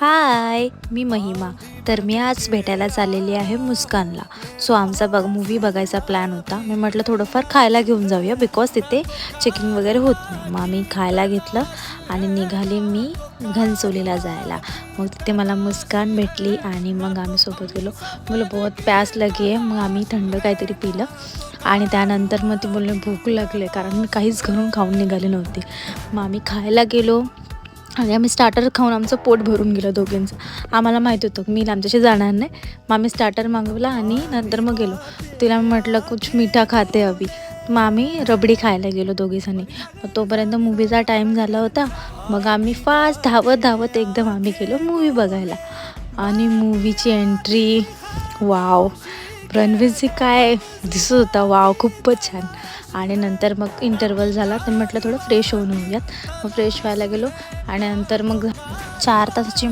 हाय, मी महिमा. तर मी आज भेटायला चाललेली आहे मुस्कानला. सो आमचा मूवी बघायचा प्लॅन होता. मी म्हटलं थोडंफार खायला घेऊन जाऊया बिकॉज तिथे चेकिंग वगैरे होत नाही. मग आम्ही खायला घेतलं आणि निघाले मी घनसोलीला जायला. मग तिथे मला मुस्कान भेटली आणि मग आम्ही सोबत गेलो. मला बहुत प्यास लगी आहे. मग आम्ही थंड काहीतरी पिलं आणि त्यानंतर मग ती बोलले भूक लागले कारण मी काहीच घरून खाऊन निघाले नव्हते. मग आम्ही खायला गेलो आणि आम्ही स्टार्टर खाऊन आमचं पोट भरून गेलं दोघींचं. आम्हाला माहीत होतं मी आमच्याशी जाणार नाही. मग आम्ही स्टार्टर मागवला आणि नंतर मग गेलो. तिला म्हटलं कुछ मीठा खाते अभी. मग आम्ही रबडी खायला गेलो दोघीजणी. मग तोपर्यंत मूवीचा टाईम झाला होता. मग आम्ही फास्ट धावत एकदम आम्ही गेलो मूवी बघायला. आणि मूवीची एंट्री वाव, रणवीरजी काय दिसत होता, वाव खूपच छान. आणि नंतर मग इंटरवल झाला तर म्हटलं थोडं फ्रेश होऊन येऊयात. मग फ्रेश व्हायला गेलो आणि नंतर मग 4 तासाची